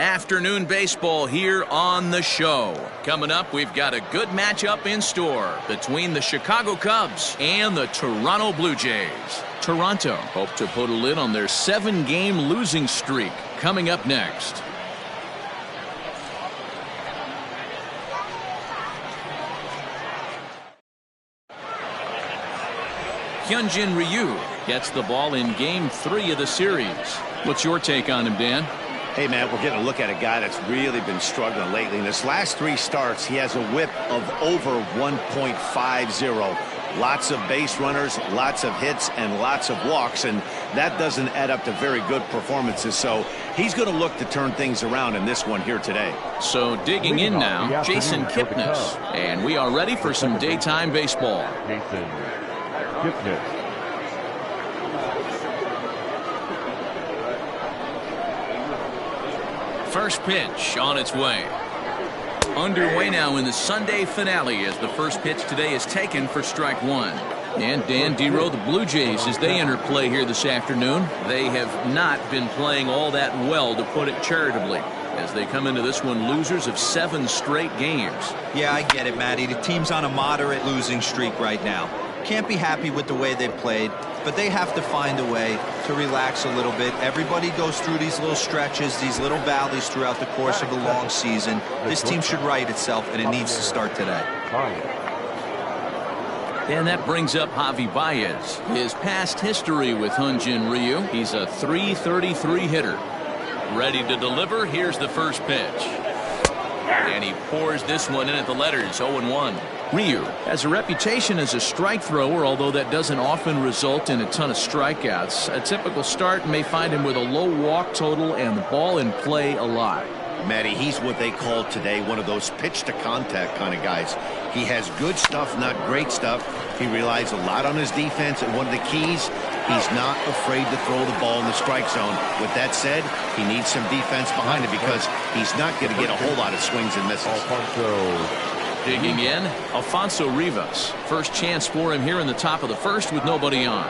Afternoon baseball here on the show. Coming up, we've got a good matchup in store between the Chicago Cubs and the Toronto Blue Jays. Toronto hope to put a lid on their 7-game losing streak. Coming up next. Hyunjin Ryu gets the ball in Game 3 of the series. What's your take on him, Dan? Hey, man, we're getting a look at a guy that's really been struggling lately. In his last 3 starts, he has a whip of over 1.50. Lots of base runners, lots of hits, and lots of walks, and that doesn't add up to very good performances. So he's going to look to turn things around in this one here today. So digging in now, Jason Kipnis. And we are ready for some daytime baseball. Jason Kipnis. First pitch on its way. Underway now in the Sunday finale as the first pitch today is taken for strike 1. And Dan Dero, the Blue Jays, as they enter play here this afternoon, they have not been playing all that well, to put it charitably, as they come into this one losers of 7 straight games. Yeah, I get it, Matty. The team's on a moderate losing streak right now. Can't be happy with the way they played, but they have to find a way to relax a little bit. Everybody goes through these little stretches, these little valleys throughout the course of the long season. This team should right itself, and it needs to start today. And that brings up Javi Baez. His past history with Hyunjin Ryu. He's a .333 hitter. Ready to deliver. Here's the first pitch. And he pours this one in at the letters, 0-1. Ryu has a reputation as a strike thrower, although that doesn't often result in a ton of strikeouts. A typical start may find him with a low walk total and the ball in play a lot. Matty, he's what they call today one of those pitch-to-contact kind of guys. He has good stuff, not great stuff. He relies a lot on his defense, and one of the keys, he's not afraid to throw the ball in the strike zone. With that said, he needs some defense behind him because he's not going to get a whole lot of swings and misses. Digging in, Alfonso Rivas. First chance for him here in the top of the first with nobody on.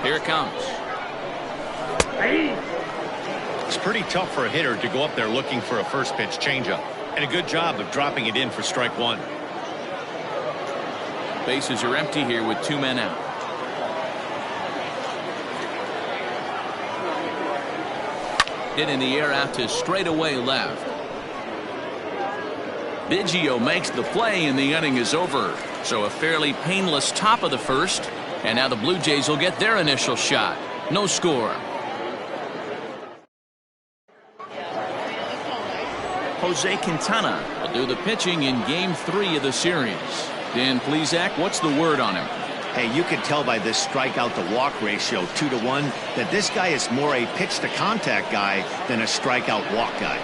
Here it comes. It's pretty tough for a hitter to go up there looking for a first pitch changeup, and a good job of dropping it in for strike 1. Bases are empty here with 2 men out. Hit in the air out to straightaway left. Biggio makes the play and the inning is over. So a fairly painless top of the first, and now the Blue Jays will get their initial shot. No score. Jose Quintana will do the pitching in Game 3 of the series. Dan Plesac, what's the word on him? Hey, you can tell by this strikeout to walk ratio 2-to-1 that this guy is more a pitch to contact guy than a strikeout walk guy.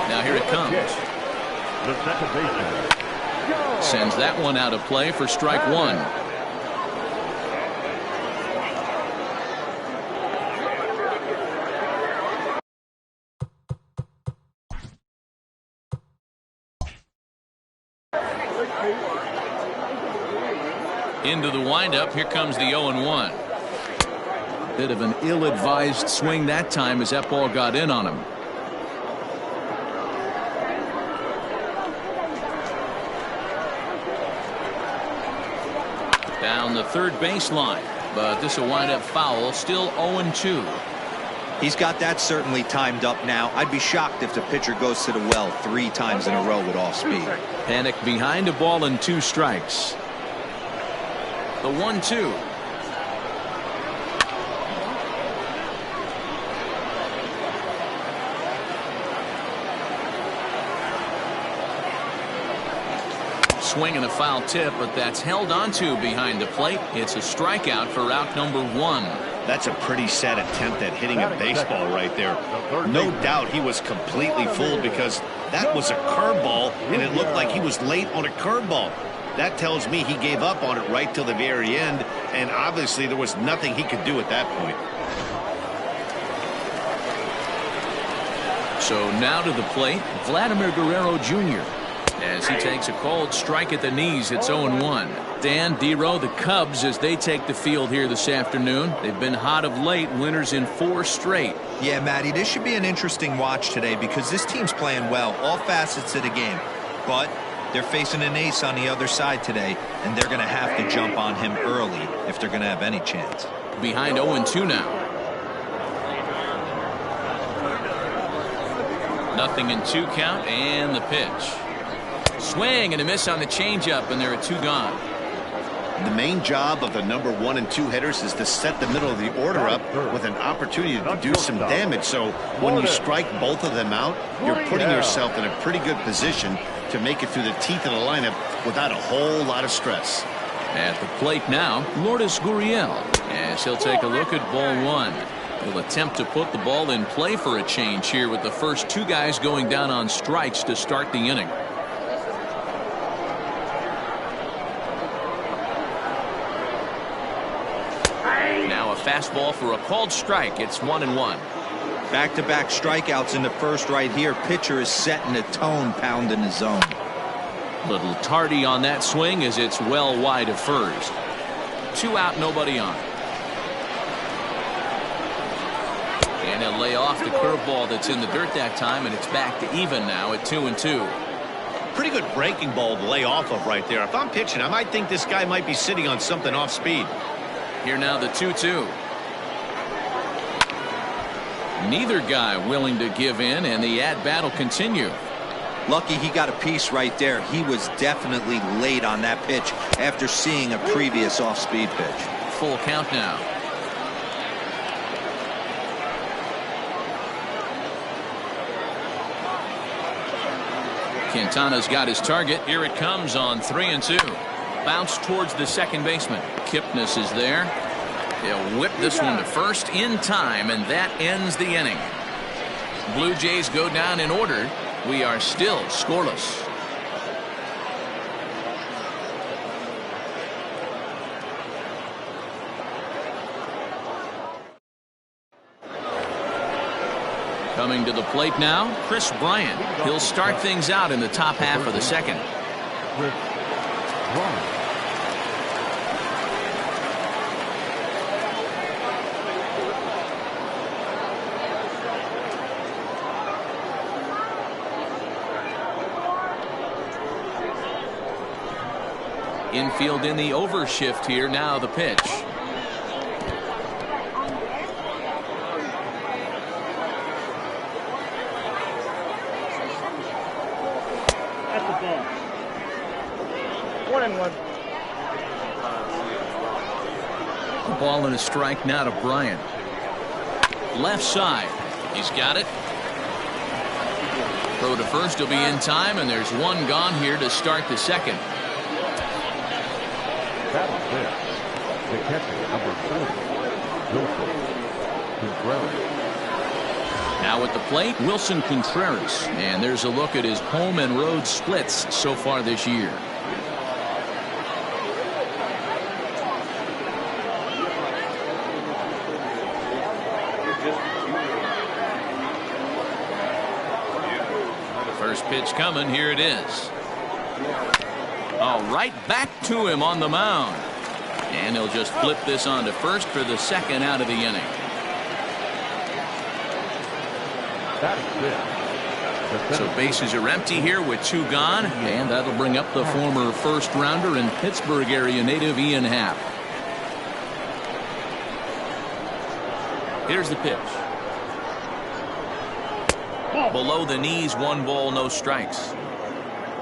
Now here it comes. The second baseman sends that one out of play for strike 1. Into the windup. Here comes the 0-1. Bit of an ill-advised swing that time as that ball got in on him. Down the third baseline, but this will wind up foul. Still 0-2. He's got that certainly timed up now. I'd be shocked if the pitcher goes to the well 3 times in a row with off speed. Panic behind a ball and 2 strikes. The 1-2. Swing and a foul tip, but that's held onto behind the plate. It's a strikeout for out number 1. That's a pretty sad attempt at hitting a baseball right there. No doubt he was completely fooled because that was a curveball, and it looked like he was late on a curveball. That tells me he gave up on it right till the very end, and obviously there was nothing he could do at that point. So now to the plate, Vladimir Guerrero Jr. As he takes a cold strike at the knees, it's 0-1. Dan, D-Row, the Cubs, as they take the field here this afternoon. They've been hot of late, winners in 4 straight. Yeah, Matty, this should be an interesting watch today because this team's playing well, all facets of the game. But they're facing an ace on the other side today, and they're going to have to jump on him early if they're going to have any chance. Behind 0-2 now. Nothing in 2 count, and the pitch. Swing and a miss on the changeup, and there are 2 gone. The main job of the number 1 and 2 hitters is to set the middle of the order up with an opportunity to do some damage. So when you strike both of them out, you're putting yourself in a pretty good position to make it through the teeth of the lineup without a whole lot of stress. At the plate now, Lourdes Gurriel, as he'll take a look at ball 1. He'll attempt to put the ball in play for a change here with the first 2 guys going down on strikes to start the inning. Now a fastball for a called strike. It's 1-1. Back-to-back strikeouts in the first right here. Pitcher is setting the tone, pounding the zone. Little tardy on that swing as it's well wide of first. 2 out, nobody on. And he'll lay off the curveball that's in the dirt that time, and it's back to even now at 2-2. Pretty good breaking ball to lay off of right there. If I'm pitching, I might think this guy might be sitting on something off speed. Here now the 2-2. Neither guy willing to give in, and the at-bat will continue. Lucky he got a piece right there. He was definitely late on that pitch after seeing a previous off-speed pitch. Full count now. Quintana's got his target. Here it comes on 3-2. Bounce towards the second baseman. Kipnis is there. He'll whip this one to first in time, and that ends the inning. Blue Jays go down in order. We are still scoreless. Coming to the plate now, Chris Bryant. He'll start things out in the top half of the second. Chris Bryant. Infield in the overshift here. Now the pitch. That's the ball. 1-1. A ball and a strike now to Bryant. Left side. He's got it. Throw to first will be in time, and there's 1 gone here to start the second. That is it. The catcher, number 40, Wilson Contreras. Now at the plate, Wilson Contreras. And there's a look at his home and road splits so far this year. First pitch coming. Here it is. Oh, right back to him on the mound. And he'll just flip this on to first for the second out of the inning. That is it. So bases are empty here with 2 gone, and that'll bring up the former first rounder and Pittsburgh area native Ian Happ. Here's the pitch. Below the knees, 1 ball, no strikes.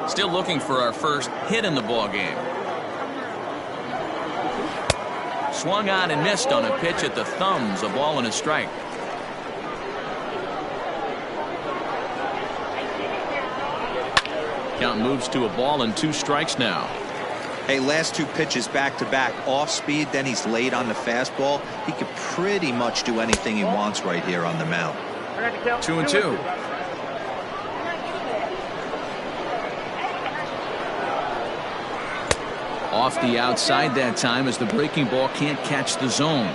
Still looking for our first hit in the ball game. Swung on and missed on a pitch at the thumbs. A ball and a strike. Count moves to a ball and 2 strikes now. Hey, last 2 pitches back-to-back off speed, then he's late on the fastball. He could pretty much do anything he wants right here on the mound. 2-2. Off the outside that time as the breaking ball can't catch the zone.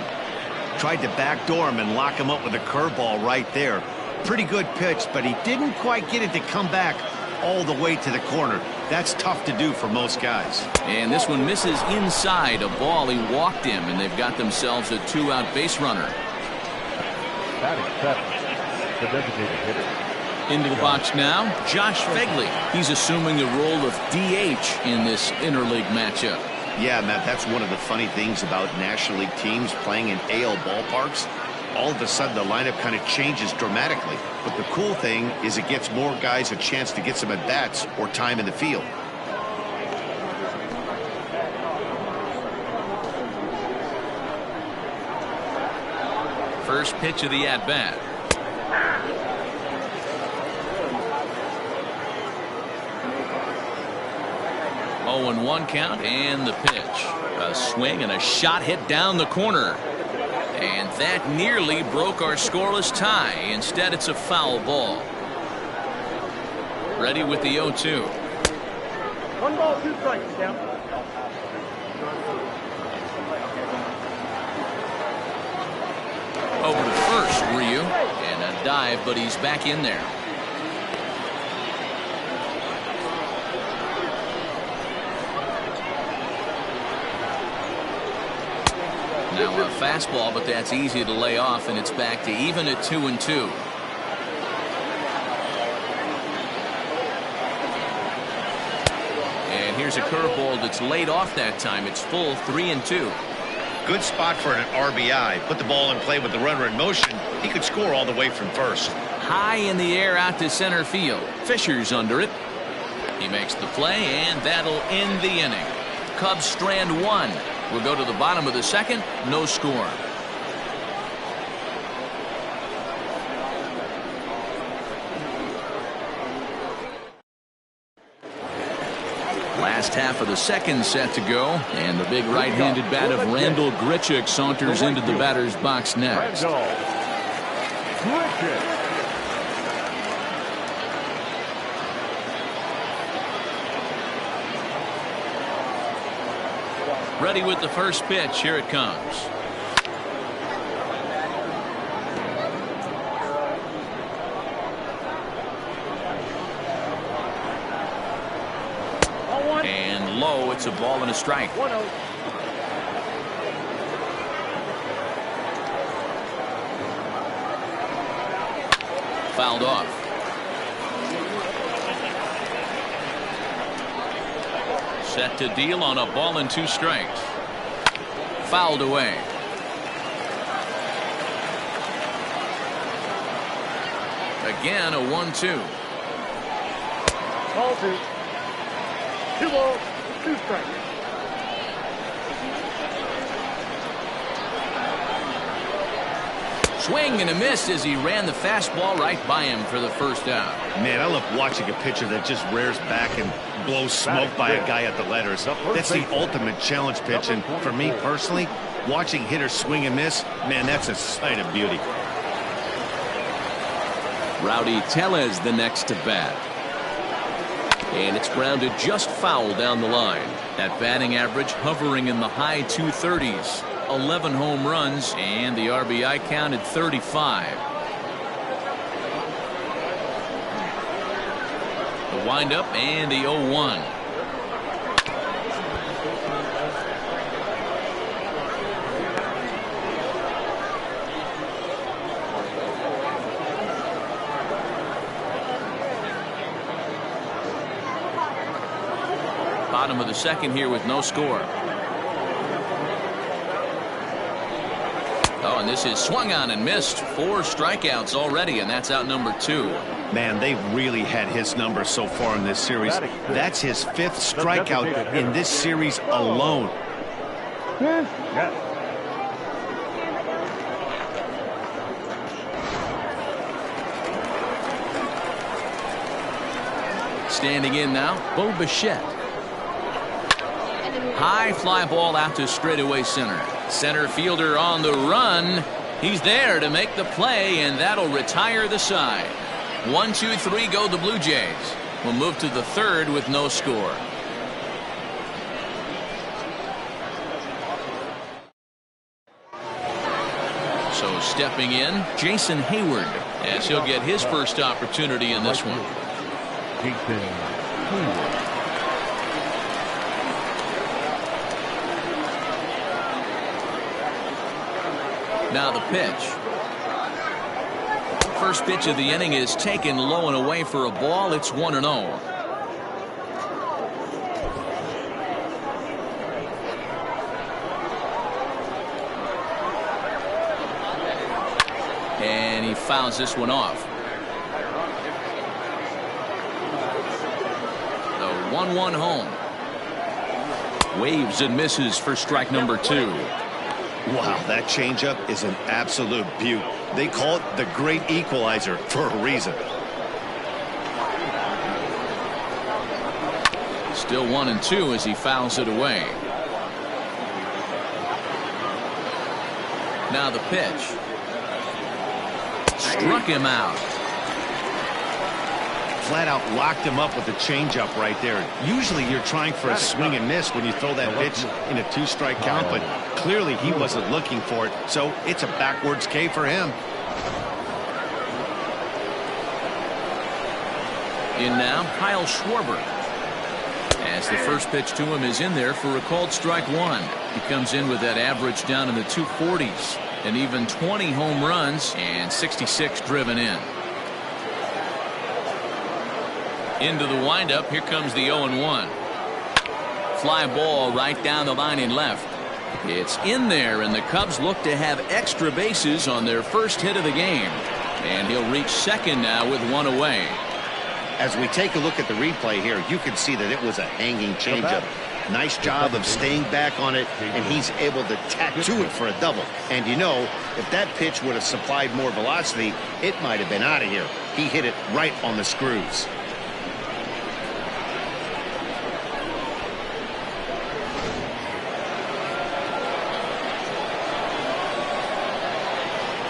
Tried to backdoor him and lock him up with a curveball right there. Pretty good pitch, but he didn't quite get it to come back all the way to the corner. That's tough to do for most guys. And this one misses inside a ball. He walked him, and they've got themselves a 2-out base runner. Batting seventh, the designated hitter. Into the box now, Josh Fegley. He's assuming the role of DH in this interleague matchup. Yeah, Matt, that's one of the funny things about National League teams playing in AL ballparks. All of a sudden, the lineup kind of changes dramatically. But the cool thing is it gives more guys a chance to get some at-bats or time in the field. First pitch of the at-bat. Oh, and 1 count, and the pitch. A swing and a shot hit down the corner. And that nearly broke our scoreless tie. Instead, it's a foul ball. Ready with the 0-2. 1 ball, 2 strikes, down. Over to first, Ryu. And a dive, but he's back in there. Now a fastball, but that's easy to lay off, and it's back to even at 2-2. And here's a curveball that's laid off that time. It's full 3-2. Good spot for an RBI. Put the ball in play with the runner in motion. He could score all the way from first. High in the air out to center field. Fisher's under it. He makes the play, and that'll end the inning. Cubs strand 1. We'll go to the bottom of the second. No score. Last half of the second set to go, and the big right-handed bat of Randall Grichuk saunters into the batter's box next. Ready with the first pitch. Here it comes. And low. It's a ball and a strike. 1-0. Fouled off. Set to deal on a ball and 2 strikes. Fouled away. Again a 1-2. Ball 2. 2 balls, 2 strikes. Swing and a miss as he ran the fastball right by him for the first out. Man, I love watching a pitcher that just rears back and blows smoke by a guy at the letters. That's the ultimate challenge pitch, and for me personally, watching hitters swing and miss, man, that's a sight of beauty. Rowdy Tellez the next to bat. And it's grounded just foul down the line. That batting average hovering in the high 230s. 11 home runs, and the RBI count at 35. The windup and the 0-1. Bottom of the second here with no score. Oh, and this is swung on and missed. 4 strikeouts already, and that's out number 2. Man, they've really had his number so far in this series. That's his 5th strikeout in this series alone. Standing in now, Bo Bichette. High fly ball out to straightaway center. Center fielder on the run. He's there to make the play, and that'll retire the side. 1, 2, 3 go the Blue Jays. We'll move to the third with no score. So stepping in, Jason Hayward, as he'll get his first opportunity in this one. Jason Hayward. Now the pitch. First pitch of the inning is taken low and away for a ball. It's 1-0. And he fouls this one off. The 1-1 home. Waves and misses for strike number 2. Wow, that changeup is an absolute beaut. They call it the great equalizer for a reason. Still 1-2 as he fouls it away. Now the pitch. Struck him out. Flat out locked him up with a changeup right there. Usually you're trying for a swing and miss when you throw that pitch in a 2-strike count, but clearly he wasn't looking for it, so it's a backwards K for him. In now, Kyle Schwarber. As the first pitch to him is in there for a called strike 1. He comes in with that average down in the 240s. And even 20 home runs and 66 driven in. Into the windup. Here comes the 0-1. Fly ball right down the line in left. It's in there, and the Cubs look to have extra bases on their first hit of the game. And he'll reach second now with one away. As we take a look at the replay here, you can see that it was a hanging changeup. Nice job of staying back on it, and he's able to tattoo it for a double. And you know, if that pitch would have supplied more velocity, it might have been out of here. He hit it right on the screws.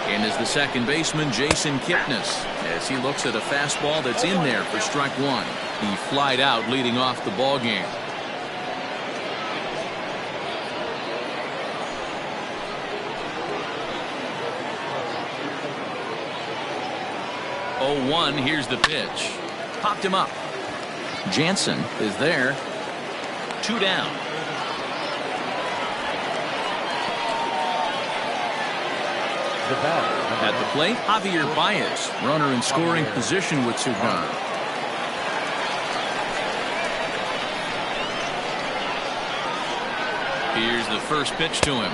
And is the second baseman, Jason Kipnis, as he looks at a fastball that's in there for strike 1. He flied out leading off the ball game. Oh, 1, here's the pitch. Popped him up. Jansen is there. 2 down. At the plate, Javier Baez, runner in scoring position with 2 gone. Here's the first pitch to him.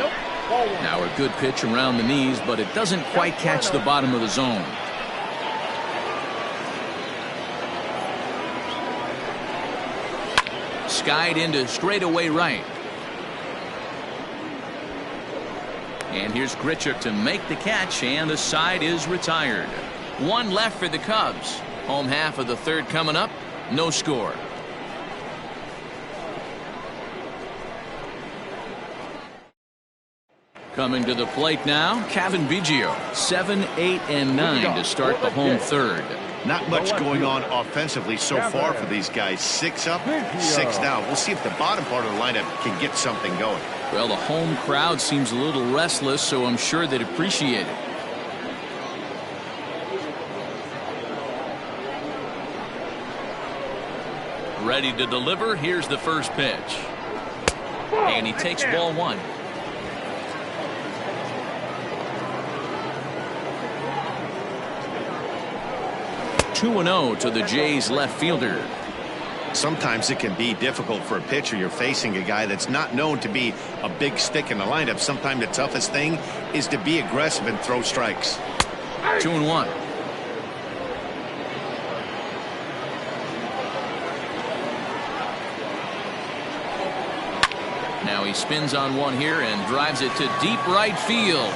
Now a good pitch around the knees, but it doesn't quite catch the bottom of the zone. Skied into straightaway right. And here's Grichuk to make the catch, and the side is retired. 1 left for the Cubs. Home half of the third coming up. No score. Coming to the plate now, Cavan Biggio. 7, 8, and 9 to start the home third. Not much going on offensively so far for these guys. 6 up, 6 down. We'll see if the bottom part of the lineup can get something going. Well, the home crowd seems a little restless, so I'm sure they'd appreciate it. Ready to deliver. Here's the first pitch. And he takes ball 1. Two 2-0 to the Jays left fielder. Sometimes it can be difficult for a pitcher. You're facing a guy that's not known to be a big stick in the lineup. Sometimes the toughest thing is to be aggressive and throw strikes. 2-1. Now he spins on one here and drives it to deep right field.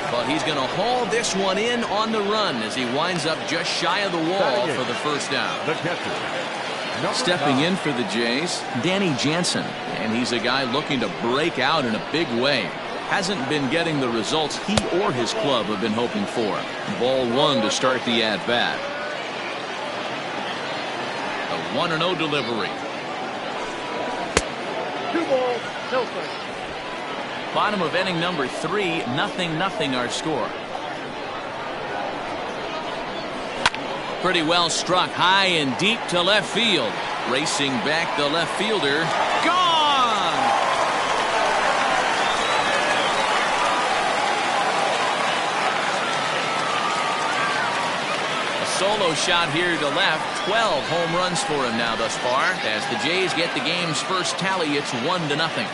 But he's going to haul this one in on the run as he winds up just shy of the wall for the first down. The catcher. Stepping in for the Jays, Danny Jansen, and he's a guy looking to break out in a big way. Hasn't been getting the results he or his club have been hoping for. Ball 1 to start the at-bat. A 1-0 delivery. 2 balls, no strikes. Bottom of inning number 3, 0-0 our score. Pretty well struck high and deep to left field. Racing back the left fielder. Gone! A solo shot here to left. 12 home runs for him now thus far. As the Jays get the game's first tally, it's 1-0.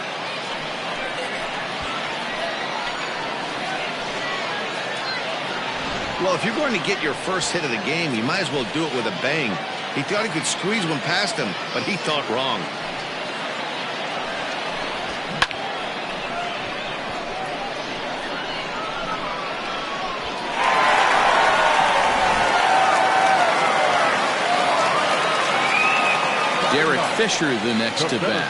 Well, if you're going to get your first hit of the game, you might as well do it with a bang. He thought he could squeeze one past him, but he thought wrong. Derek Fisher the next to bat.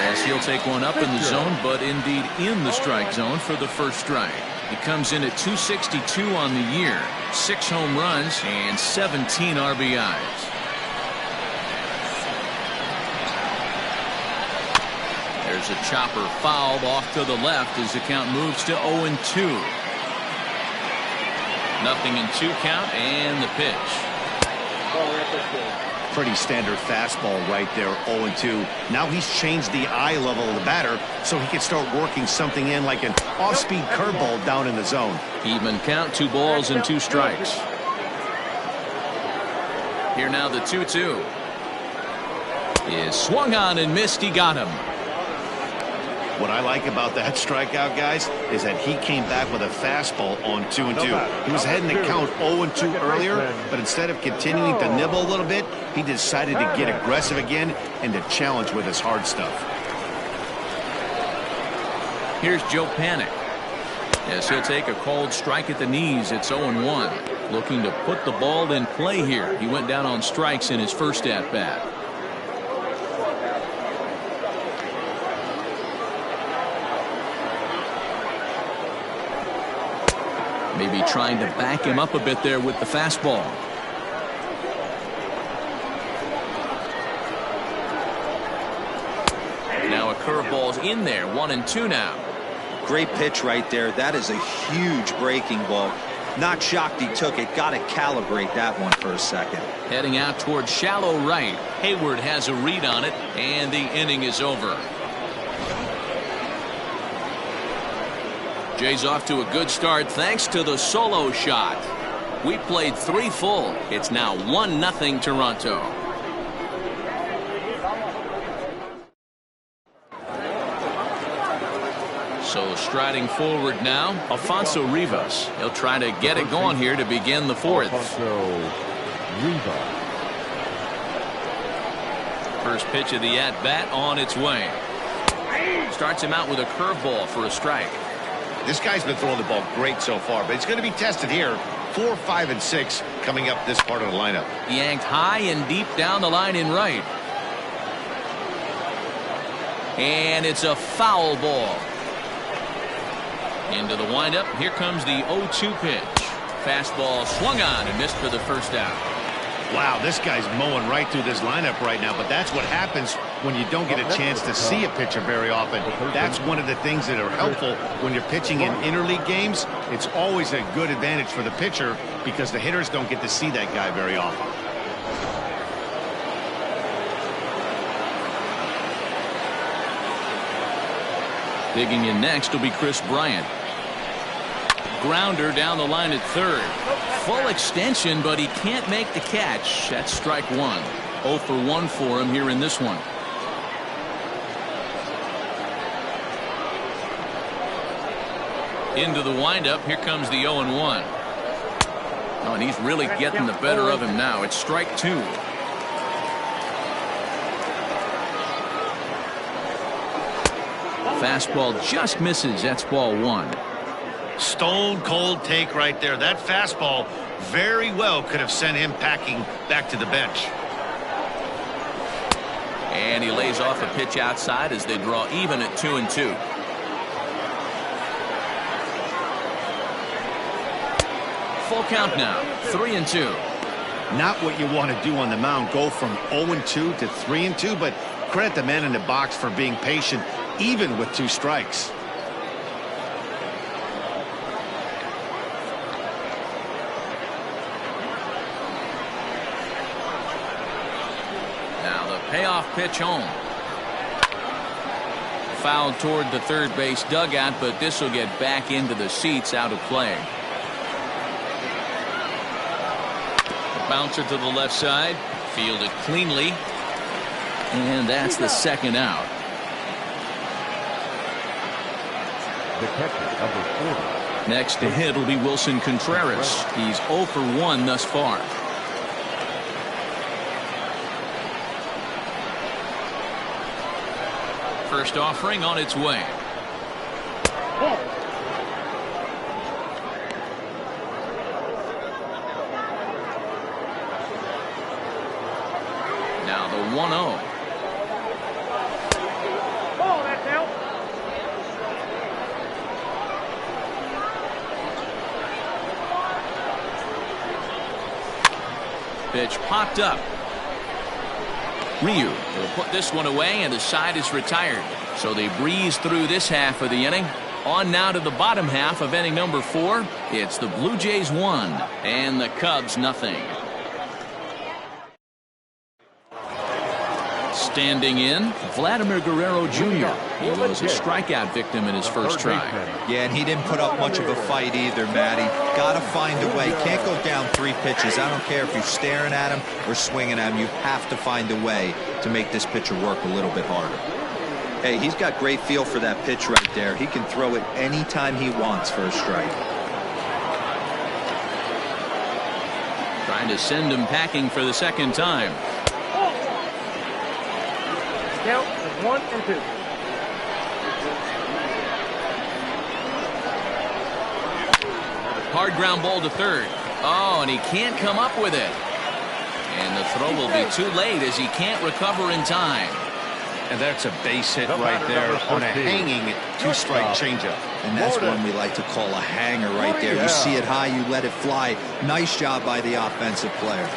As he'll take one up in the zone, but indeed in the strike zone for the first strike. He comes in at 262 on the year, 6 home runs and 17 RBIs. There's a chopper fouled off to the left as the count moves to 0-2. Nothing in 2 count and the pitch. Pretty standard fastball right there, 0-2. Now he's changed the eye level of the batter so he can start working something in like an off-speed curveball down in the zone. Even count, 2 balls and 2 strikes. Here now the 2-2. Is swung on and missed. He got him. What I like about that strikeout, guys, is that he came back with a fastball on 2-2. He was ahead in the count 0-2 earlier, but instead of continuing to nibble a little bit, he decided to get aggressive again and to challenge with his hard stuff. Here's Joe Panic. Yes, he'll take a called strike at the knees. It's 0-1. Looking to put the ball in play here. He went down on strikes in his first at-bat. Maybe trying to back him up a bit there with the fastball. Now a curveball's in there. 1-2 now. Great pitch right there. That is a huge breaking ball. Not shocked he took it. Got to calibrate that one for a second. Heading out towards shallow right. Hayward has a read on it, and the inning is over. Jays off to a good start thanks to the solo shot. We played 3 full. It's now 1-0 Toronto. So striding forward now, Alfonso Rivas. He'll try to get it going here to begin the 4th. First pitch of the at-bat on its way. Starts him out with a curveball for a strike. This guy's been throwing the ball great so far, but it's going to be tested here. 4, 5, and 6 coming up this part of the lineup. Yanked high and deep down the line in right. And it's a foul ball. Into the windup. Here comes the 0-2 pitch. Fastball swung on and missed for the first out. Wow, this guy's mowing right through this lineup right now, but that's what happens when you don't get a chance to see a pitcher very often. That's one of the things that are helpful when you're pitching in interleague games. It's always a good advantage for the pitcher because the hitters don't get to see that guy very often. Digging in next will be Chris Bryant. Grounder down the line at third. Full extension, but he can't make the catch. That's strike 1. 0 for 1 for him here in this one. Into the windup. Here comes the 0-1. Oh, and he's really getting the better of him now. It's strike 2. Fastball just misses. That's ball 1. Stone cold take right there. That fastball very well could have sent him packing back to the bench. And he lays off a pitch outside as they draw even at 2-2. Full count now. 3-2. Not what you want to do on the mound. Go from 0-2 to 3-2, but credit the man in the box for being patient even with 2 strikes. Payoff pitch home. Foul toward the third base dugout, but this will get back into the seats, out of play. A bouncer to the left side, fielded cleanly, and that's the second out. The catcher, number 40. Next to hit will be Wilson Contreras. He's 0 for 1 thus far. First offering on its way. Now the 1-0. Ball, that's out. Pitch popped up. Ryu will put this one away, and the side is retired. So they breeze through this half of the inning. On now to the bottom half of inning number 4. It's the Blue Jays 1 and the Cubs nothing. Standing in, Vladimir Guerrero Jr. He was a strikeout victim in his first try. Yeah, and he didn't put up much of a fight either, Matty. Got to find a way. Can't go down 3 pitches. I don't care if you're staring at him or swinging at him. You have to find a way to make this pitcher work a little bit harder. Hey, he's got great feel for that pitch right there. He can throw it anytime he wants for a strike. Trying to send him packing for the second time. Count is 1 and 2. Hard ground ball to third. Oh, and he can't come up with it. And the throw will be too late as he can't recover in time. And that's a base hit right there on a hanging 2-strike changeup. And that's one we like to call a hanger right there. You see it high, you let it fly. Nice job by the offensive player.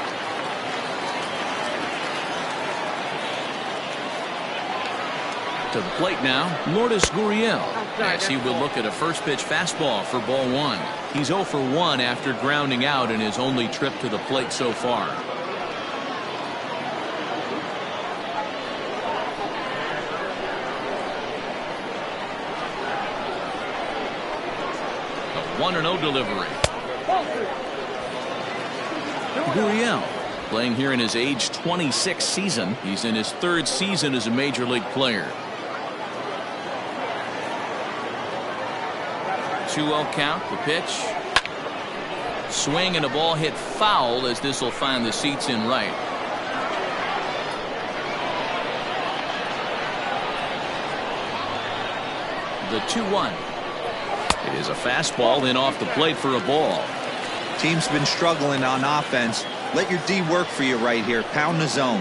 To the plate now, Lourdes Gurriel, as he will look at a first pitch fastball for ball 1. He's 0 for 1 after grounding out in his only trip to the plate so far. A 1-0 delivery. Gurriel, playing here in his age 26 season. He's in his 3rd season as a major league player. 2-0 count, the pitch. Swing and a ball hit foul as this will find the seats in right. The 2-1. It is a fastball then off the plate for a ball. Team's been struggling on offense. Let your D work for you right here. Pound the zone.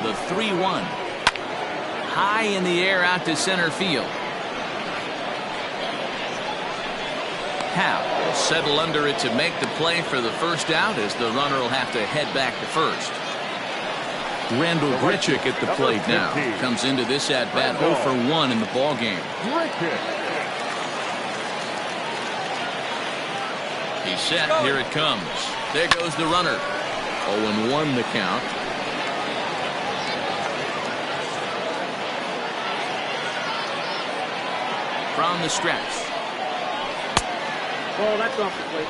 The 3-1. High in the air out to center field. Howe will settle under it to make the play for the first out as the runner will have to head back to first. Randall Grichuk at the plate now. Comes into this at bat 0 for 1 in the ball game. He's set. Here it comes. There goes the runner. 0-1 the count. From the stretch. Ball, that's off the plate.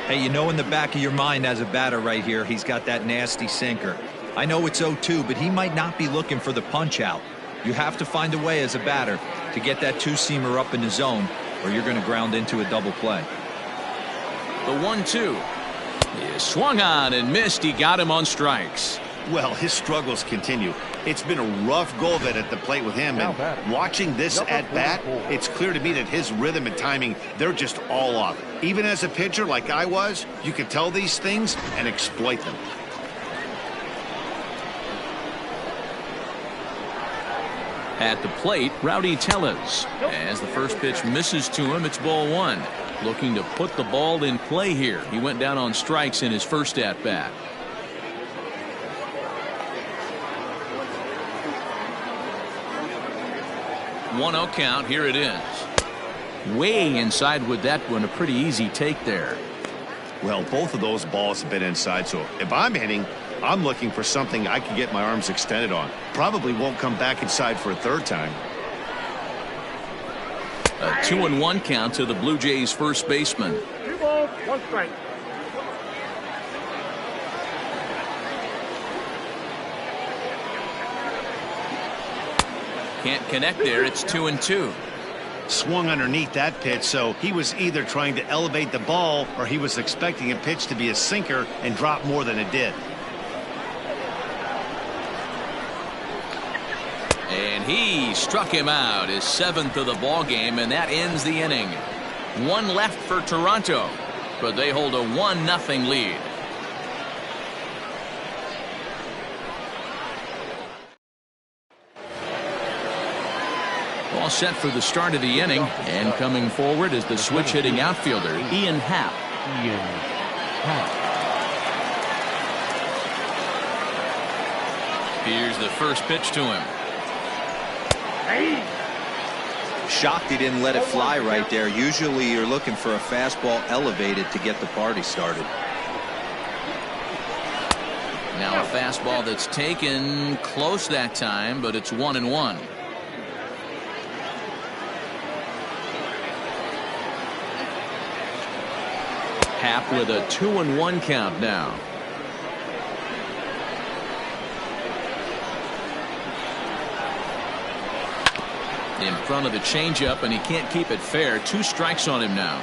Hey, you know in the back of your mind as a batter right here, he's got that nasty sinker. I know it's 0-2, but he might not be looking for the punch out. You have to find a way as a batter to get that 2-seamer up in the zone, or you're going to ground into a double play. The 1-2 is swung on and missed. He got him on strikes. Well, his struggles continue. It's been a rough go of it at the plate with him, and watching this at bat, it's clear to me that his rhythm and timing, they're just all off. Even as a pitcher like I was, you can tell these things and exploit them. At the plate, Rowdy Tellez. As the first pitch misses to him, it's ball 1. Looking to put the ball in play here. He went down on strikes in his first at bat. 1-0 count. Here it is. Way inside with that one. A pretty easy take there. Well, both of those balls have been inside, so if I'm hitting, I'm looking for something I can get my arms extended on. Probably won't come back inside for a third time. A 2-1 count to the Blue Jays first baseman. 2 balls, 1 strike. Can't connect there. It's 2-2. Swung underneath that pitch, so he was either trying to elevate the ball or he was expecting a pitch to be a sinker and drop more than it did. And he struck him out, his 7th of the ball game, and that ends the inning. 1 left for Toronto, but they hold a 1-0 lead. All set for the start of the inning, and coming forward is the switch hitting outfielder Ian Happ. Here's the first pitch to him. Shocked he didn't let it fly right there. Usually you're looking for a fastball elevated to get the party started. Now a fastball that's taken close that time, but it's 1-1. Happ with a 2-1 count now. In front of the changeup, and he can't keep it fair. 2 strikes on him now.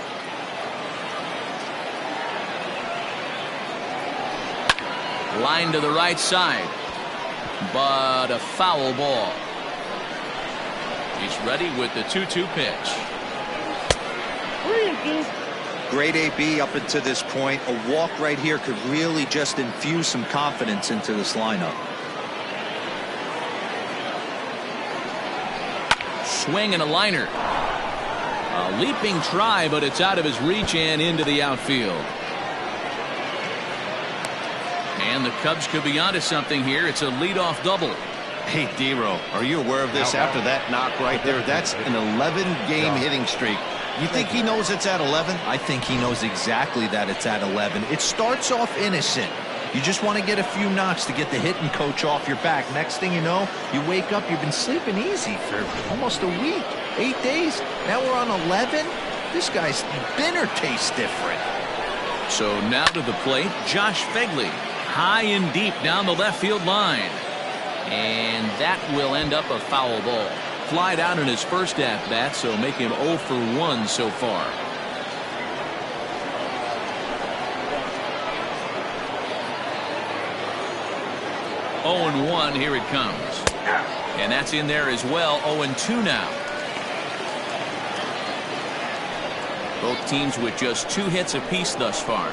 Line to the right side, but a foul ball. He's ready with the 2-2 pitch. Great AB up until this point. A walk right here could really just infuse some confidence into this lineup. Swing and a liner. A leaping try, but it's out of his reach and into the outfield. And the Cubs could be onto something here. It's a leadoff double. Hey, D-Row, are you aware of this after that knock right there? That's an 11-game hitting streak. You think he knows it's at 11? I think he knows exactly that it's at 11. It starts off innocent. You just want to get a few knocks to get the hitting coach off your back. Next thing you know, you wake up, you've been sleeping easy for almost a week, 8 days. Now we're on 11. This guy's dinner tastes different. So now to the plate, Josh Phegley. High and deep down the left field line. And that will end up a foul ball. Flied out in his first at-bat, so make him 0 for 1 so far. Oh and 1, here it comes. And that's in there as well. 0-2 now. Both teams with just 2 hits apiece thus far.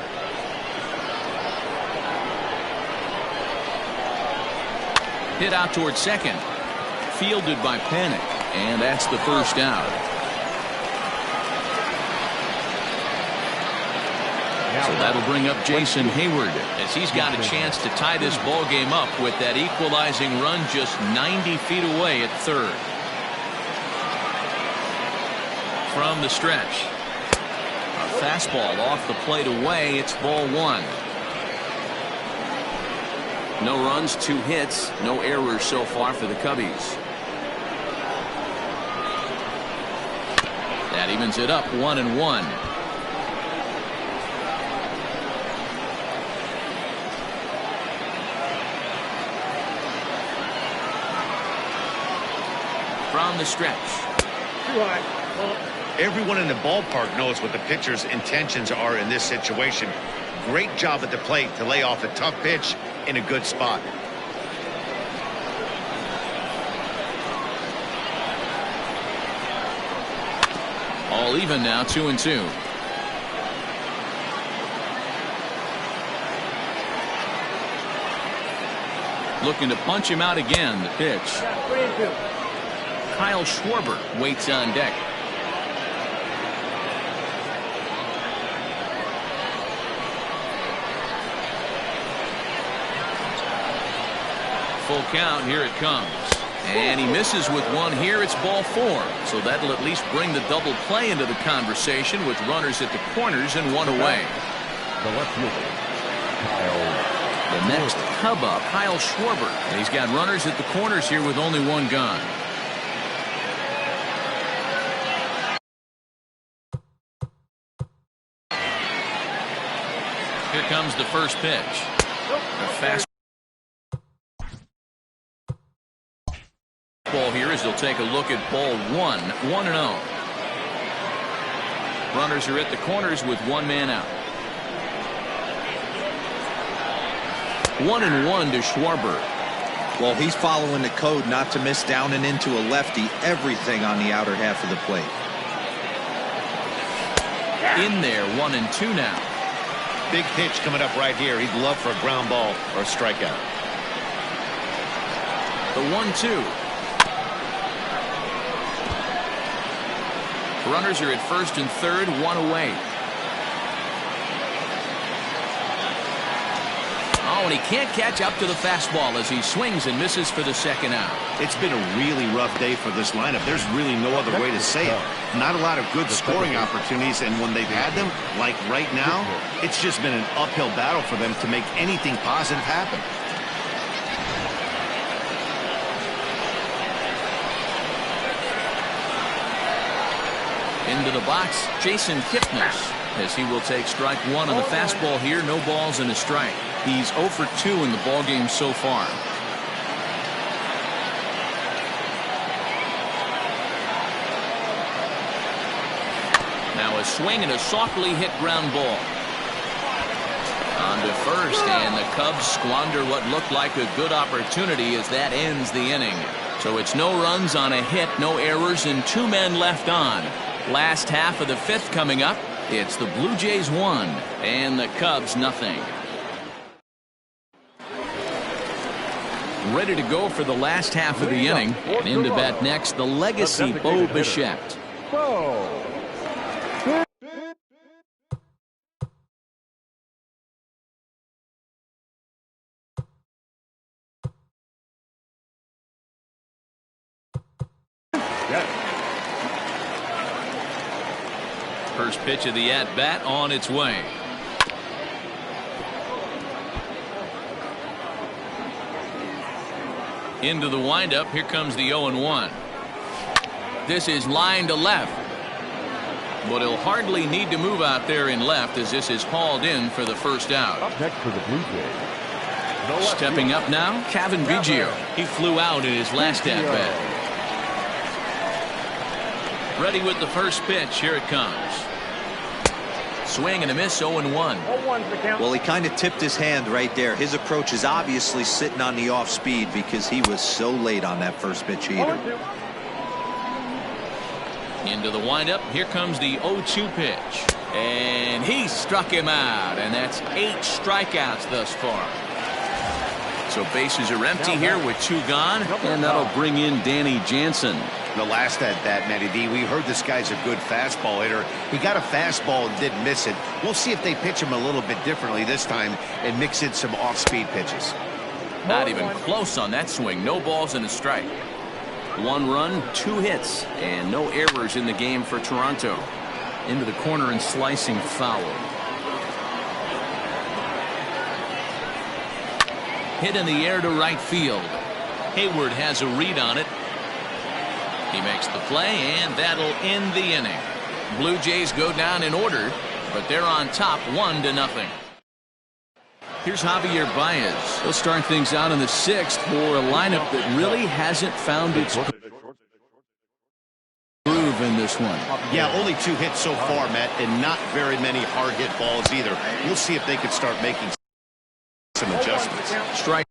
Hit out towards second. Fielded by Panic, and that's the first out. So that'll bring up Jason Hayward as he's got a chance to tie this ball game up with that equalizing run just 90 feet away at third. From the stretch, a fastball off the plate away. It's ball 1. No runs, 2 hits, no errors so far for the Cubbies. That evens it up, 1-1. From the stretch. Too high. Everyone in the ballpark knows what the pitcher's intentions are in this situation. Great job at the plate to lay off a tough pitch in a good spot. All even now, 2-2. Looking to punch him out again. The pitch. 3-2. Kyle Schwarber waits on deck. Full count. Here it comes. And he misses with one here. It's ball 4. So that'll at least bring the double play into the conversation with runners at the corners and one away. The left fielder, Kyle. The next Cub up, Kyle Schwarber. And he's got runners at the corners here with only one gone. Here comes the first pitch. A fast ball here as they'll take a look at ball 1, 1-0. Runners are at the corners with one man out. 1-1 to Schwarber. Well, he's following the code not to miss down and into a lefty. Everything on the outer half of the plate. In there, 1-2 now. Big pitch coming up right here. He'd love for a ground ball or a strikeout. The 1-2. Runners are at first and third, one away. Oh, and he can't catch up to the fastball as he swings and misses for the second out. It's been a really rough day for this lineup. There's really no other way to say it. Not a lot of good scoring opportunities, and when they've had them, like right now, it's just been an uphill battle for them to make anything positive happen. Into the box, Jason Kipnis, as he will take strike 1 on the fastball here. No balls and a strike. He's 0 for 2 in the ballgame so far. Now a swing and a softly hit ground ball. On to first, and the Cubs squander what looked like a good opportunity as that ends the inning. So it's no runs on a hit, no errors, and 2 men left on. Last half of the 5th coming up. It's the Blue Jays 1 and the Cubs nothing. Ready to go for the last half of the inning. And into bat next, the legacy Bo Bichette. First pitch of the at-bat on its way. Into the windup. Here comes the 0-1. This is line to left. But he'll hardly need to move out there in left as this is hauled in for the first out. Up next for the Blue Jays. Stepping up now, Cavan Biggio. He flew out in his last at-bat. Ready with the first pitch. Here it comes. Swing and a miss, 0-1. Well, he kind of tipped his hand right there. His approach is obviously sitting on the off speed because he was so late on that first pitch heater. Into the windup. Here comes the 0-2 pitch. And he struck him out. And that's 8 strikeouts thus far. So bases are empty here with 2 gone. And that'll bring in Danny Jansen. The last at-bat, Matty D, we heard this guy's a good fastball hitter. He got a fastball and did miss it. We'll see if they pitch him a little bit differently this time and mix in some off-speed pitches. Not even close on that swing. No balls and a strike. 1 run, 2 hits, and no errors in the game for Toronto. Into the corner and slicing foul. Hit in the air to right field. Hayward has a read on it. He makes the play, and that'll end the inning. Blue Jays go down in order, but they're on top 1-0. Here's Javier Baez. He'll start things out in the 6th for a lineup that really hasn't found its groove in this one. Yeah, only 2 hits so far, Matt, and not very many hard hit balls either. We'll see if they can start making some adjustments. Strike.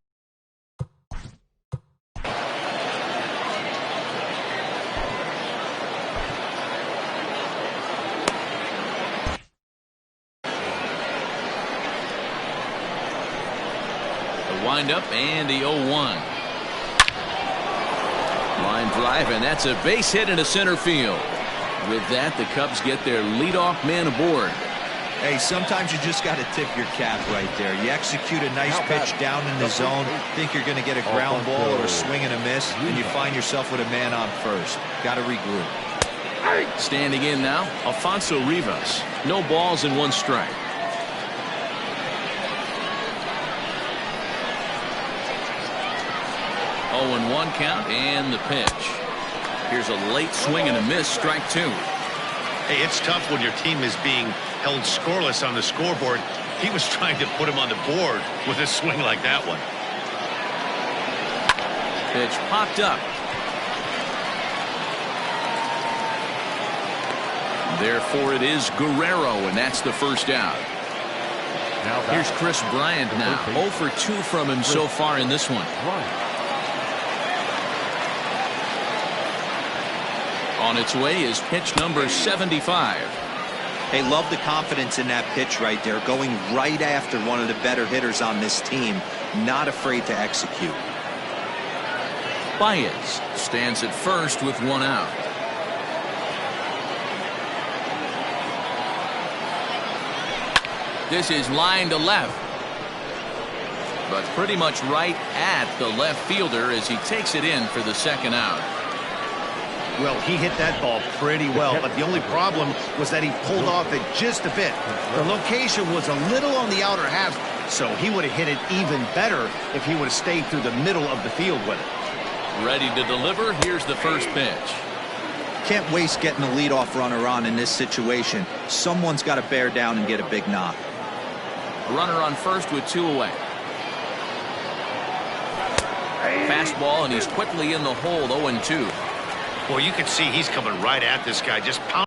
Windup and the 0-1. Line drive, and that's a base hit into center field. With that, the Cubs get their leadoff man aboard. Hey, sometimes you just got to tip your cap right there. You execute a nice pitch down in the zone, think you're going to get a ground ball or a swing and a miss, and you find yourself with a man on first. Got to regroup. Standing in now, Alfonso Rivas. No balls and 1 strike. 0-1 count and the pitch. Here's a late swing and a miss, strike 2. Hey, it's tough when your team is being held scoreless on the scoreboard. He was trying to put him on the board with a swing like that one. Pitch popped up. Therefore, it is Guerrero, and that's the first out. Here's Chris Bryant now. 0 for 2 from him so far in this one. On its way is pitch number 75. Hey, love the confidence in that pitch right there, going right after one of the better hitters on this team, not afraid to execute. Baez stands at first with 1 out. This is line to left, but pretty much right at the left fielder as he takes it in for the second out. Well, he hit that ball pretty well, but the only problem was that he pulled off it just a bit. The location was a little on the outer half, so he would have hit it even better if he would have stayed through the middle of the field with it. Ready to deliver. Here's the first pitch. Can't waste getting a leadoff runner on in this situation. Someone's got to bear down and get a big knock. A runner on first with 2 away. Fastball, and he's quickly in the hole, 0-2. Well, you can see he's coming right at this guy, just pounding.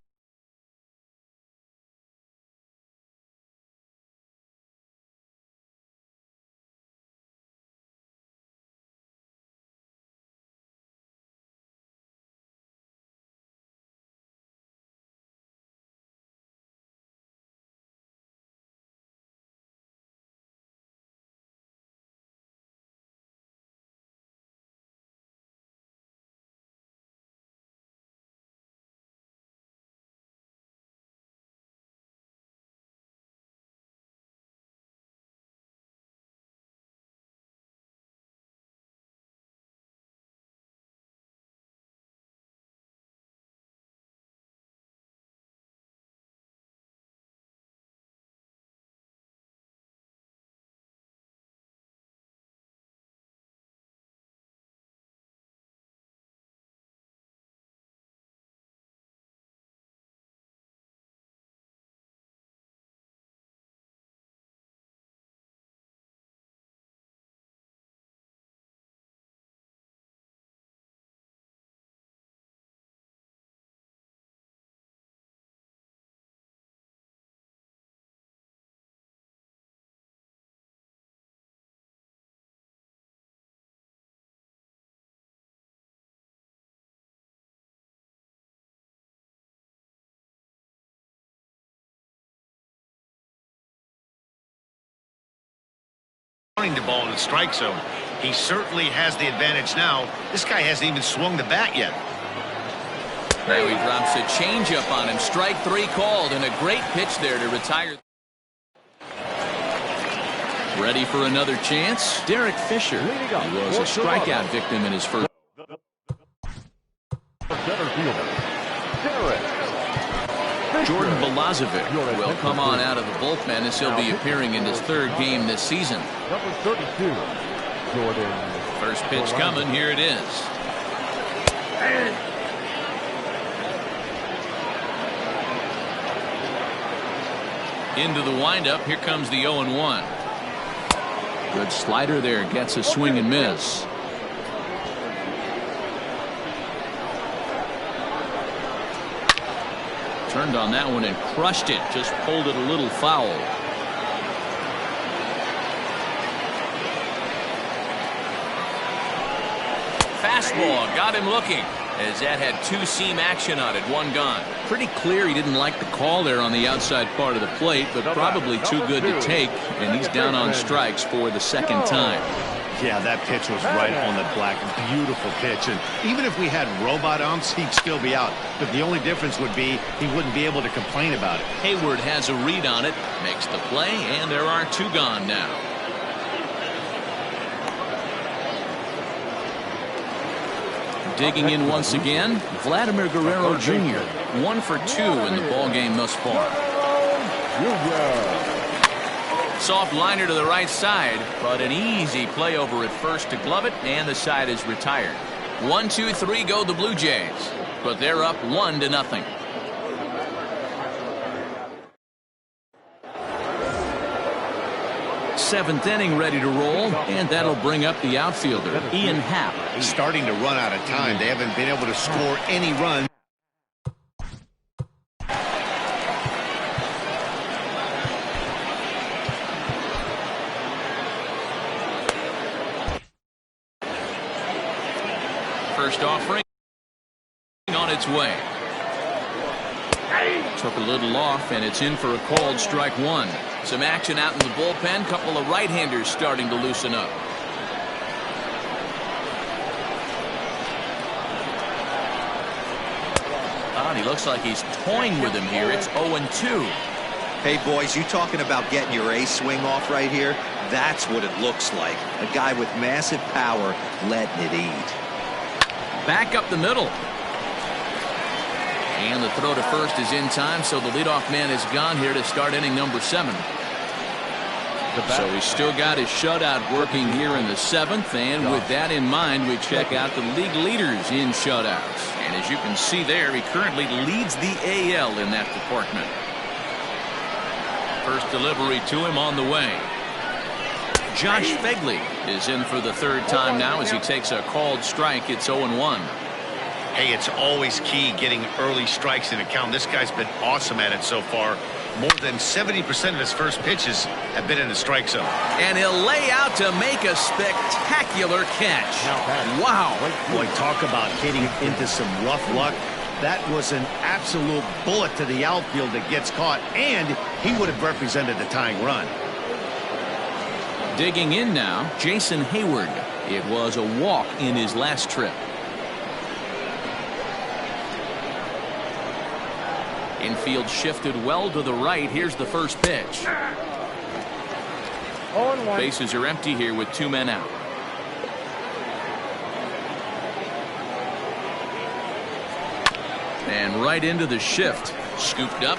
The ball in the strike zone. He certainly has the advantage now. This guy hasn't even swung the bat yet. Now he drops a changeup on him. Strike 3 called, and a great pitch there to retire. Ready for another chance? Derek Fisher. He was a strikeout victim in his first. Jordan Balazovic will come on out of the bullpen as he'll be appearing in his 3rd game this season. Number 32, Jordan. First pitch coming. Here it is. Into the windup. Here comes the 0-1. Good slider there. Gets a swing and miss. Turned on that one and crushed it. Just pulled it a little foul. Fastball got him looking as that had 2-seam action on it. 1 gone. Pretty clear he didn't like the call there on the outside part of the plate, but probably too good to take, and he's down on strikes for the 2nd time. Yeah, that pitch was right on the black. Beautiful pitch. And even if we had robot umps, he'd still be out. But the only difference would be he wouldn't be able to complain about it. Hayward has a read on it, makes the play, and there are 2 gone now. Digging in once again, Vladimir Guerrero Jr. 1 for 2 in the ballgame thus far. Soft liner to the right side, but an easy play over at first to glove it, and the side is retired. 1, 2, 3 go the Blue Jays, but they're up 1-0. Seventh inning ready to roll, and that'll bring up the outfielder, Ian Happ. Starting to run out of time. They haven't been able to score any runs. First offering on its way. Took a little off, and it's in for a called strike 1. Some action out in the bullpen. Couple of right-handers starting to loosen up. He looks like he's toying with him here. It's 0-2. Hey, boys, you talking about getting your ace swing off right here? That's what it looks like. A guy with massive power letting it eat. Back up the middle. And the throw to first is in time, so the leadoff man is gone here to start inning number 7. So he's still got his shutout working here in the 7th, and with that in mind, we check out the league leaders in shutouts. And as you can see there, he currently leads the AL in that department. First delivery to him on the way. Josh Phegley is in for the 3rd time now as he takes a called strike. It's 0-1. Hey, it's always key getting early strikes in a count. This guy's been awesome at it so far. More than 70% of his first pitches have been in the strike zone. And he'll lay out to make a spectacular catch. Wow. Boy, talk about hitting into some rough luck. That was an absolute bullet to the outfield that gets caught, and he would have represented the tying run. Digging in now, Jason Hayward. It was a walk in his last trip. Infield shifted well to the right. Here's the first pitch. Bases are empty here with 2 men out. And right into the shift. Scooped up.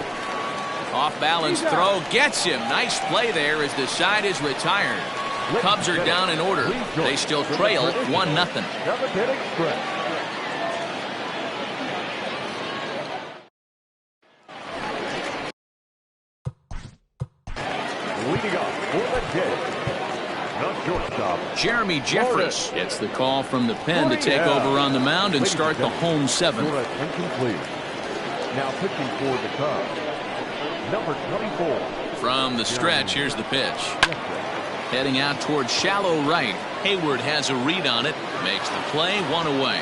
Off balance throw. Gets him. Nice play there as the side is retired. Cubs are down in order. They still trail 1-0. Jeremy Jeffress gets the call from the pen to take over on the mound and start the home 7th. Now pitching for the Cubs, number 24. From the stretch, here's the pitch. Heading out towards shallow right. Hayward has a read on it. Makes the play, 1 away.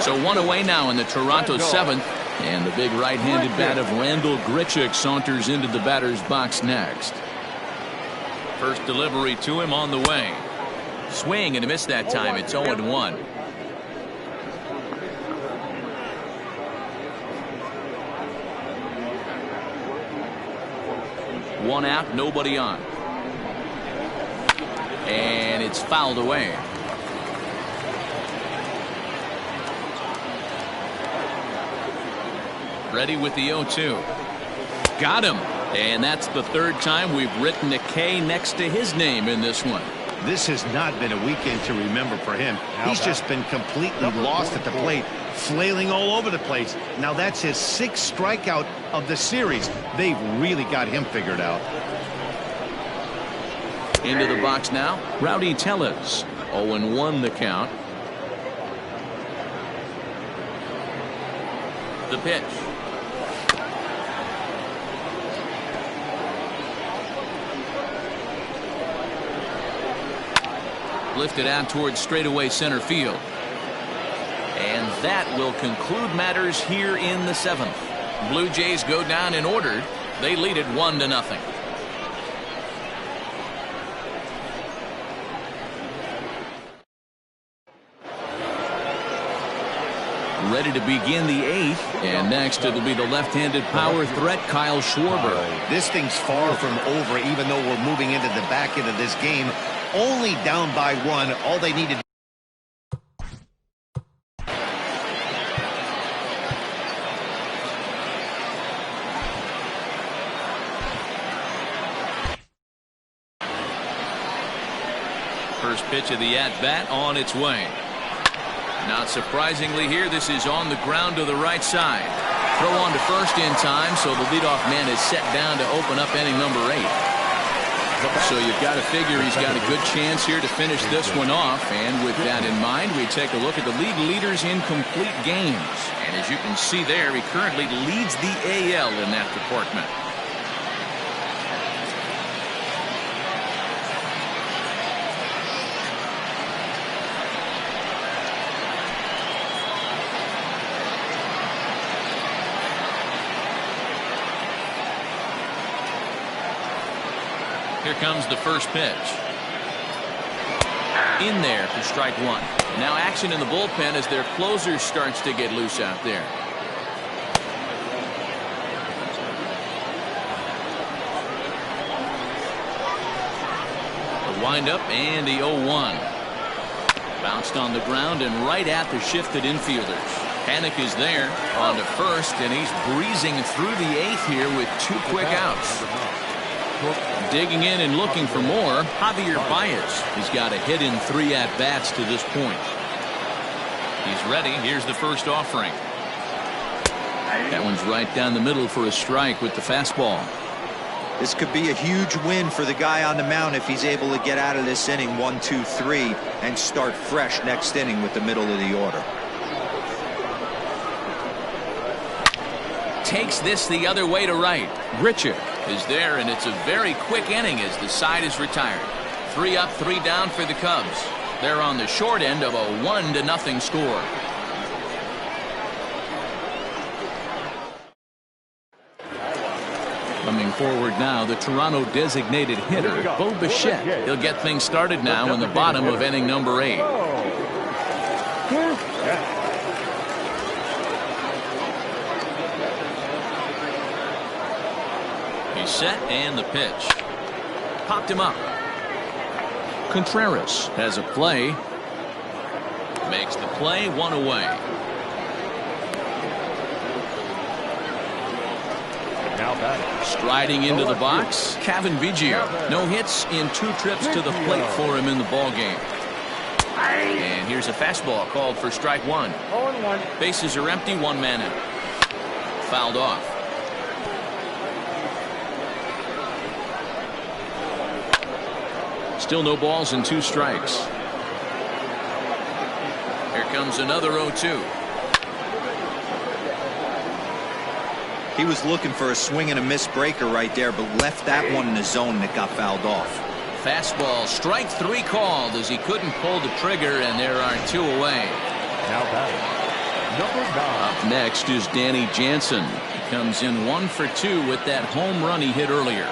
So 1 away now in the Toronto 7th. And the big right-handed bat of Randall Grichuk saunters into the batter's box next. First delivery to him on the way. Swing and a miss that time. It's 0-1. One out, nobody on. And it's fouled away. Ready with the 0-2. Got him. And that's the 3rd time we've written a K next to his name in this one. This has not been a weekend to remember for him. He's just been completely lost at the plate, flailing all over the place. Now that's his 6th strikeout of the series. They've really got him figured out. Into the box now, Rowdy Tellez. 0-1 the count. The pitch. Lifted out towards straightaway center field. And that will conclude matters here in the 7th. Blue Jays go down in order. They lead it 1-0. Ready to begin the 8th, and next it'll be the left-handed power threat Kyle Schwarber. This thing's far from over, even though we're moving into the back end of this game. Only down by 1. All they needed. First pitch of the at-bat on its way. Not surprisingly here, this is on the ground to the right side. Throw on to first in time, so the leadoff man is set down to open up inning number 8. So you've got to figure he's got a good chance here to finish this one off. And with that in mind, we take a look at the league leaders in complete games. And as you can see there, he currently leads the AL in that department. Here comes the first pitch. In there for strike 1. Now action in the bullpen as their closer starts to get loose out there. The windup and the 0-1. Bounced on the ground and right at the shifted infielders. Panic is there on to first, and he's breezing through the 8th here with 2 quick outs. Digging in and looking for more, Javier Baez. He's got a hit in 3 at-bats to this point. He's ready. Here's the first offering. That one's right down the middle for a strike with the fastball. This could be a huge win for the guy on the mound if he's able to get out of this inning 1, 2, 3 and start fresh next inning with the middle of the order. Takes this the other way to right. Richard is there, and it's a very quick inning as the side is retired. 3 up, 3 down for the Cubs. They're on the short end of a 1-0 score. Coming forward now, the Toronto designated hitter, Bo Bichette. He'll get things started now in the bottom of inning number 8. He's set, and the pitch. Popped him up. Contreras has a play. Makes the play, 1 away. Striding into the box, Cavan Biggio. No hits in 2 trips to the plate for him in the ballgame. And here's a fastball called for strike 1. Bases are empty, 1 man out. Fouled off. Still no balls and 2 strikes. Here comes another 0-2. He was looking for a swing and a miss breaker right there, but left that one in the zone that got fouled off. Fastball, strike 3 called as he couldn't pull the trigger, and there are 2 away. Now batting, number 9. Up next is Danny Jansen. He comes in 1 for 2 with that home run he hit earlier.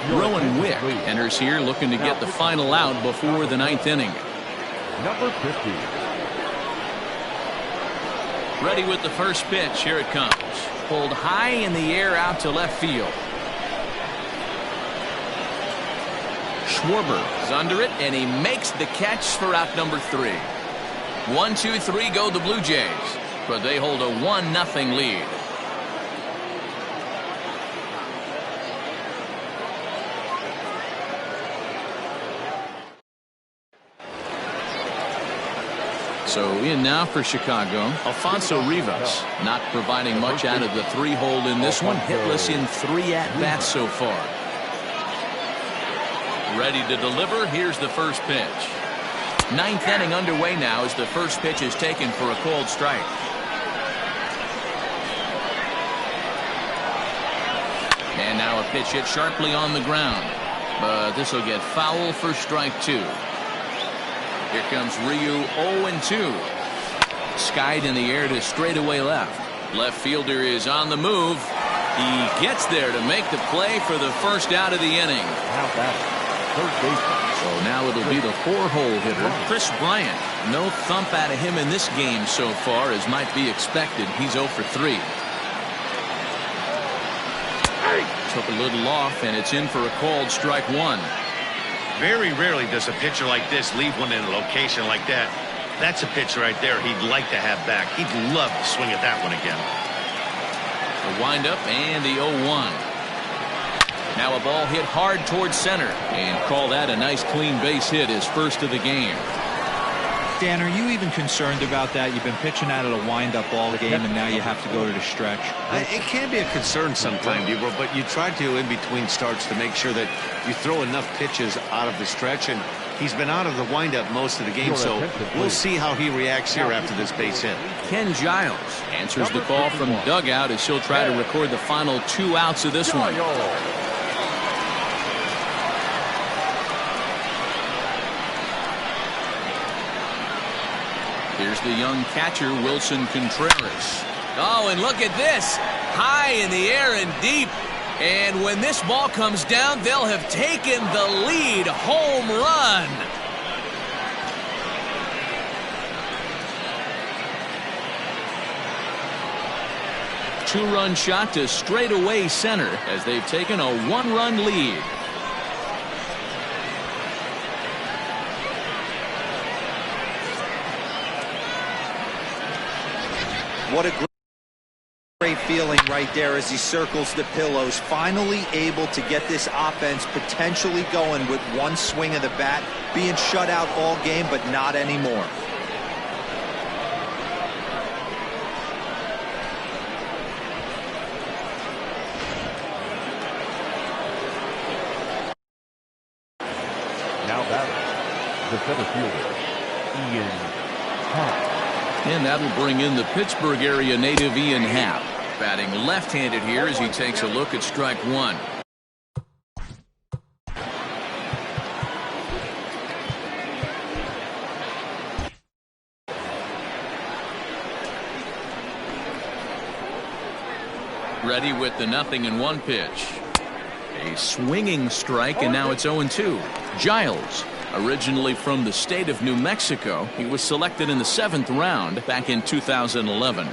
Rowan Wick enters here looking to get the final out before the 9th inning. Number 50. Ready with the first pitch. Here it comes. Pulled high in the air out to left field. Schwarber is under it, and he makes the catch for out number 3. 1, 2, 3 go the Blue Jays, but they hold a 1-0 lead. So in now for Chicago, Alfonso Rivas, not providing much out of the 3-hole in this one. Hitless in 3 at-bats so far. Ready to deliver. Here's the first pitch. 9th inning underway now as the first pitch is taken for a called strike. And now a pitch hit sharply on the ground. But this will get foul for strike 2. Here comes Ryu, 0-2. Skied in the air to straightaway left. Left fielder is on the move. He gets there to make the play for the first out of the inning. Now batting, third baseman. So now it'll be the 4-hole hitter, Chris Bryant. No thump out of him in this game so far, as might be expected. He's 0 for 3. Took a little off, and it's in for a called strike 1. Very rarely does a pitcher like this leave one in a location like that. That's a pitch right there he'd like to have back. He'd love to swing at that one again. The windup and the 0-1. Now a ball hit hard towards center, and call that a nice clean base hit, his first of the game. Dan, are you even concerned about that? You've been pitching out of the windup all game, and now you have to go to the stretch. It can be a concern sometimes, Bieber, but you try to in between starts to make sure that you throw enough pitches out of the stretch, and he's been out of the windup most of the game, so we'll see how he reacts here after this base hit. Ken Giles answers the call from dugout as he'll try to record the final 2 outs of this one. Here's the young catcher, Wilson Contreras. Oh, and look at this. High in the air and deep. And when this ball comes down, they'll have taken the lead. Home run. Two-run shot to straightaway center as they've taken a 1-run lead. What a great feeling right there as he circles the pillows. Finally able to get this offense potentially going with one swing of the bat. Being shut out all game, but not anymore. Now batting, the center fielder, Ian Happ. And that'll bring in the Pittsburgh area native Ian Happ. Batting left-handed here as he takes a look at strike 1. Ready with the 0-1 pitch. A swinging strike, and now it's 0-2. Giles, originally from the state of New Mexico, he was selected in the 7th round back in 2011.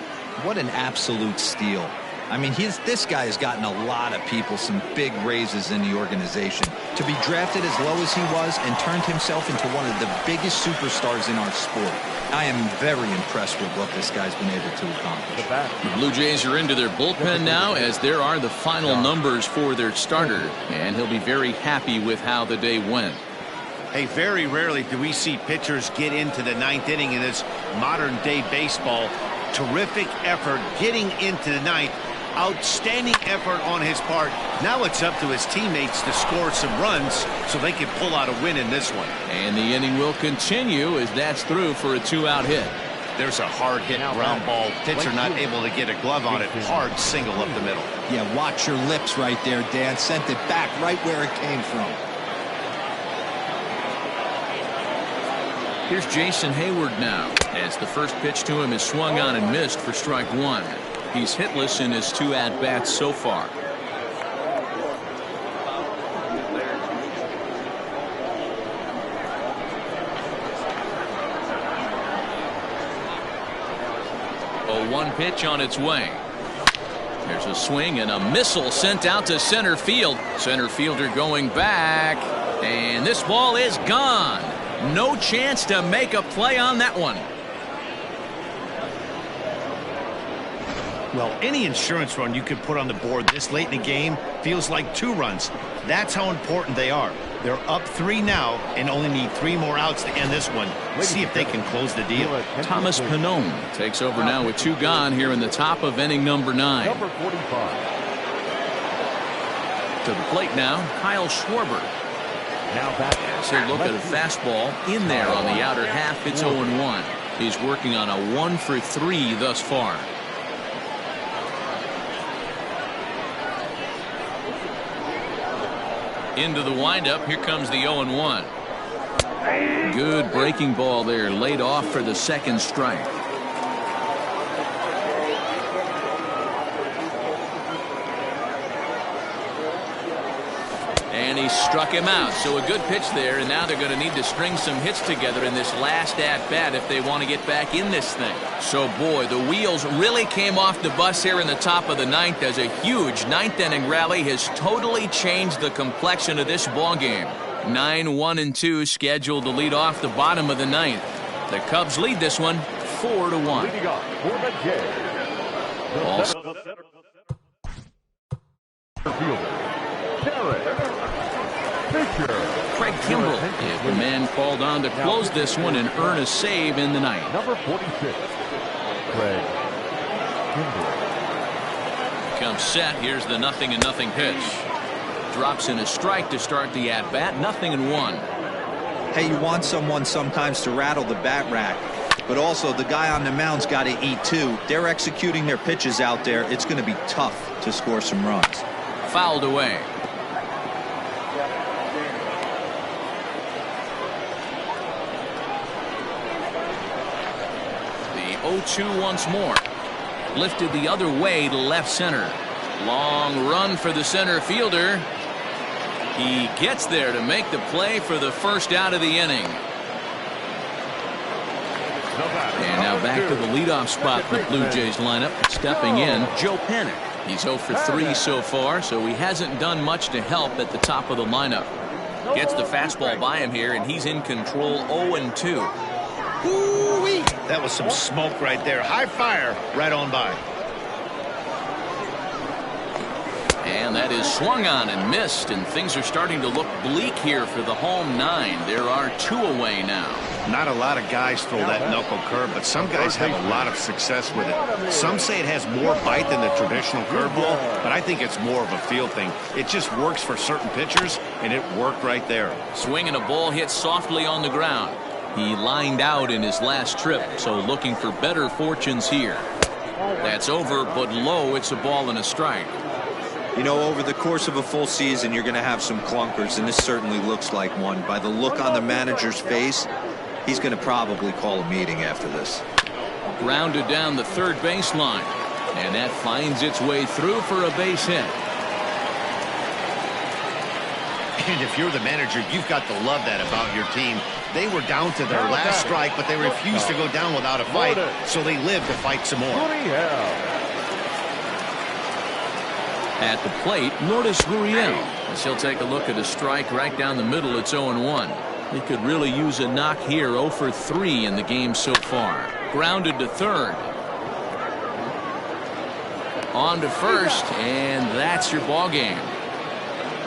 What an absolute steal. I mean, this guy has gotten a lot of people some big raises in the organization. To be drafted as low as he was and turned himself into one of the biggest superstars in our sport. I am very impressed with what this guy's been able to accomplish. The Blue Jays are into their bullpen now, as there are the final numbers for their starter, and he'll be very happy with how the day went. Hey, very rarely do we see pitchers get into the 9th inning in this modern-day baseball. Terrific effort getting into the 9th. Outstanding effort on his part. Now it's up to his teammates to score some runs so they can pull out a win in this one. And the inning will continue as that's through for a 2-out hit. There's a hard hit ground ball. Pitcher not able to get a glove on it. Hard single up the middle. Yeah, watch your lips right there, Dan. Sent it back right where it came from. Here's Jason Hayward now, as the first pitch to him is swung on and missed for strike 1. He's hitless in his 2 at-bats so far. A 1 pitch on its way. There's a swing and a missile sent out to center field. Center fielder going back, and this ball is gone. No chance to make a play on that one. Well, any insurance run you could put on the board this late in the game feels like 2 runs. That's how important they are. They're up 3 now and only need 3 more outs to end this one. See if they can close the deal. Thomas Pannone takes over now with 2 gone here in the top of inning number 9. Number 45. To the plate now, Kyle Schwarber. Now batting. As they look at a fastball in there on the outer half, it's 0-1. He's working on a 1 for 3 thus far. Into the windup, here comes the 0-1. Good breaking ball there, laid off for the 2nd strike. He struck him out, so a good pitch there, and now they're going to need to string some hits together in this last at-bat if they want to get back in this thing. So, boy, the wheels really came off the bus here in the top of the ninth as a huge ninth-inning rally has totally changed the complexion of this ballgame. 9-1-2 scheduled to lead off the bottom of the ninth. The Cubs lead this one 4-1. Leading off for the Jays. Also, Craig Kimbrell is the man called on to close this one and earn a save in the ninth. Number 46, Craig Kimbrell. Comes set. Here's the 0-0 pitch. Drops in a strike to start the at-bat. 0-1. Hey, you want someone sometimes to rattle the bat rack, but also the guy on the mound's got to eat too. They're executing their pitches out there. It's going to be tough to score some runs. Fouled away. The 0-2 once more. Lifted the other way to left center. Long run for the center fielder. He gets there to make the play for the first out of the inning. And now back to the leadoff spot for the Blue Jays lineup. Stepping in, Joe Panik. He's 0 for 3 so far, so he hasn't done much to help at the top of the lineup. Gets the fastball by him here, and he's in control 0-2. Ooh-wee. That was some smoke right there. High fire right on by. And that is swung on and missed, and things are starting to look bleak here for the home 9. There are 2 away now. Not a lot of guys throw that knuckle curve, but some guys have a lot of success with it. Some say it has more bite than the traditional curveball, but I think it's more of a feel thing. It just works for certain pitchers, and it worked right there. Swinging a ball hit softly on the ground. He lined out in his last trip, so looking for better fortunes here. That's over, but low. It's a ball and a strike. You know, over the course of a full season, you're going to have some clunkers, and this certainly looks like one. By the look on the manager's face, he's going to probably call a meeting after this. Grounded down the third baseline, and that finds its way through for a base hit. And if you're the manager, you've got to love that about your team. They were down to their last strike, but they refused to go down without a fight, so they lived to fight some more. At the plate, Lourdes Gurriel, as he'll take a look at a strike right down the middle. It's 0-1. He could really use a knock here. 0 for 3 in the game so far. Grounded to third. On to first, and that's your ball game.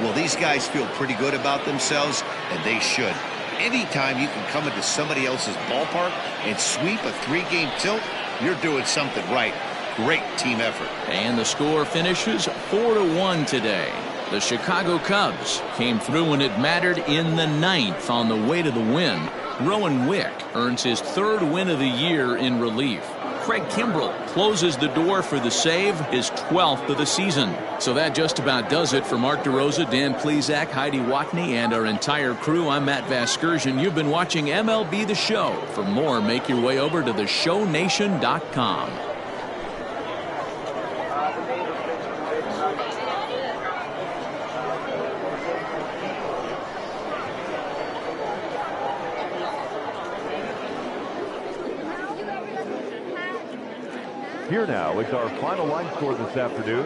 Well, these guys feel pretty good about themselves, and they should. Anytime you can come into somebody else's ballpark and sweep a 3-game tilt, you're doing something right. Great team effort. And the score finishes 4-1 today. The Chicago Cubs came through when it mattered in the ninth on the way to the win. Rowan Wick earns his 3rd win of the year in relief. Craig Kimbrell closes the door for the save, his 12th of the season. So that just about does it for Mark DeRosa, Dan Plesac, Heidi Watney, and our entire crew. I'm Matt Vasgersian. You've been watching MLB The Show. For more, make your way over to theshownation.com. Here now is our final line score this afternoon.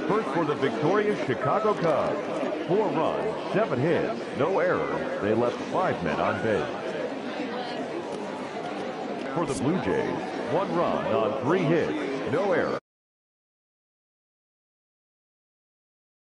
First for the victorious Chicago Cubs. 4 runs, 7 hits, no errors. They left 5 men on base. For the Blue Jays, 1 run on 3 hits, no errors.